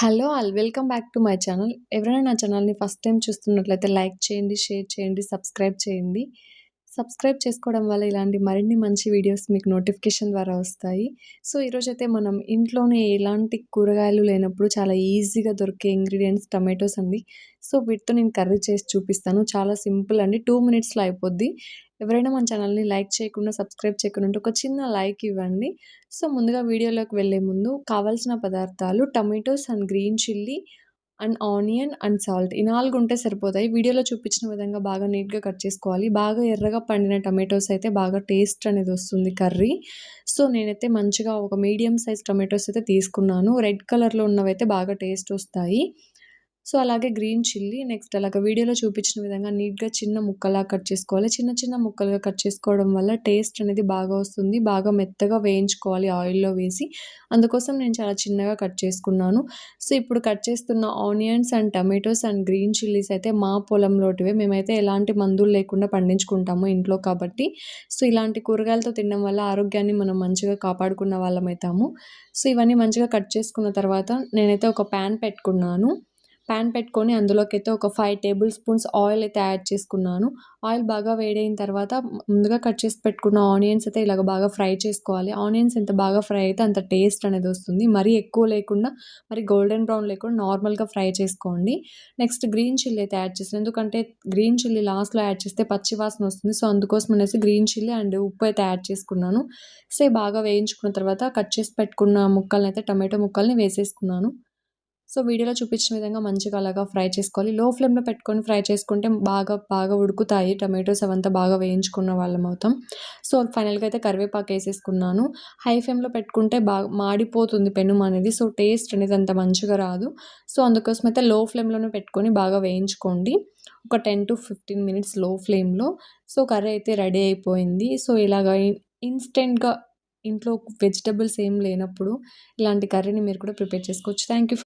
Hello all welcome back to my channel. ఎవరైనా నా ఛానల్‌ని ఫస్ట్ టైమ్ చూస్తున్నట్లయితే లైక్ చేయండి, షేర్ చేయండి, సబ్స్క్రైబ్ చేయండి. సబ్స్క్రైబ్ చేసుకోవడం వల్ల ఇలాంటి మరిన్ని మంచి వీడియోస్ మీకు నోటిఫికేషన్ ద్వారా వస్తాయి. సో, ఈరోజైతే మనం ఇంట్లోనే ఎలాంటి కూరగాయలు లేనప్పుడు చాలా ఈజీగా దొరికే ఇంగ్రీడియెంట్స్ టమాటోస్ అండి. సో, వీటితో నేను కర్రీ చేసి చూపిస్తాను. చాలా సింపుల్ అండి. 2 మినిట్స్‌లో అయిపోద్ది. ఎవరైనా మన ఛానల్‌ని లైక్ చేయకుండా, సబ్స్క్రైబ్ చేయకుండా ఉంటే ఒక చిన్న లైక్ ఇవ్వండి. సో, ముందుగా వీడియోలోకి వెళ్ళే ముందు కావాల్సిన పదార్థాలు tomatoes and green chilli and onion and salt. ఈ 4 ఉంటే సరిపోతాయి. వీడియోలో చూపించిన విధంగా బాగా నీట్‌గా కట్ చేసుకోవాలి. బాగా ఎర్రగా పండిన టమాటోస్ అయితే బాగా టేస్ట్ అనేది వస్తుంది కర్రీ. సో, నేనైతే మంచిగా ఒక మీడియం సైజ్ టమాటోస్ అయితే తీసుకున్నాను. రెడ్ కలర్‌లో ఉన్నవైతే బాగా టేస్ట్ వస్తాయి. సో, అలాగే గ్రీన్ చిల్లీ నెక్స్ట్ అలాగా వీడియోలో చూపించిన విధంగా నీట్‌గా చిన్న ముక్కలా కట్ చేసుకోవాలి. చిన్న చిన్న ముక్కలుగా కట్ చేసుకోవడం వల్ల టేస్ట్ అనేది బాగా వస్తుంది. బాగా మెత్తగా వేయించుకోవాలి ఆయిల్‌లో వేసి. అందుకోసం నేను చాలా చిన్నగా కట్ చేసుకున్నాను. సో, ఇప్పుడు కట్ చేస్తున్న onions and tomatoes and green chillies అయితే మా పొలంలోటివే. మేమైతే ఎలాంటి మందులు లేకుండా పండించుకుంటాము ఇంట్లో కాబట్టి. సో, ఇలాంటి కూరగాయలతో తినడం వల్ల ఆరోగ్యాన్ని మనం మంచిగా కాపాడుకున్న వాళ్ళమైతాము. సో, ఇవన్నీ మంచిగా కట్ చేసుకున్న తర్వాత నేనైతే ఒక పాన్ పెట్టుకున్నాను. పాన్ పెట్టుకొని అందులోకైతే ఒక 5 టేబుల్ స్పూన్స్ ఆయిల్ అయితే యాడ్ చేసుకున్నాను. ఆయిల్ బాగా వేడైన తర్వాత ముందుగా కట్ చేసి పెట్టుకున్న ఆనియన్స్ అయితే ఇలాగ బాగా ఫ్రై చేసుకోవాలి. ఆనియన్స్ ఎంత బాగా ఫ్రై అయితే అంత టేస్ట్ అనేది వస్తుంది. మరీ ఎక్కువ లేకుండా, మరి గోల్డెన్ బ్రౌన్ లేకుండా నార్మల్‌గా ఫ్రై చేసుకోండి. నెక్స్ట్ గ్రీన్ చిల్లీ అయితే యాడ్ చేశాను. ఎందుకంటే గ్రీన్ చిల్లీ లాస్ట్‌లో యాడ్ చేస్తే పచ్చి వాసన వస్తుంది. సో, అందుకోసం అనేసి గ్రీన్ చిల్లీ అండ్ ఉప్పు అయితే యాడ్ చేసుకున్నాను. సో, బాగా వేయించుకున్న తర్వాత కట్ చేసి పెట్టుకున్న ముక్కలనైతే టమాటో ముక్కల్ని వేసేసుకున్నాను. సో, వీడియోలో చూపించిన విధంగా మంచిగా అలాగా ఫ్రై చేసుకోవాలి. లో ఫ్లేమ్‌లో పెట్టుకొని ఫ్రై చేసుకుంటే బాగా ఉడుకుతాయి. టమాటోస్ అవంతా బాగా వేయించుకున్న వాళ్ళమవుతాం. సో, ఫైనల్‌గా అయితే కరివేపాకేసేసుకున్నాను. హై ఫ్లేమ్‌లో పెట్టుకుంటే మాడిపోతుంది పెనుమనేది. సో, టేస్ట్ అనేది అంత మంచిగా రాదు. సో, అందుకోసం అయితే లో ఫ్లేమ్‌లోనే పెట్టుకొని బాగా వేయించుకోండి. ఒక 10-15 మినిట్స్ లో ఫ్లేమ్‌లో. సో, కర్రీ అయితే రెడీ అయిపోయింది. సో, ఇలాగ ఇన్‌స్టెంట్‌గా ఇంట్లో వెజిటబుల్స్ ఏం లేనప్పుడు ఇలాంటి కర్రీని మీరు కూడా ప్రిపేర్ చేసుకోవచ్చు. Thank you.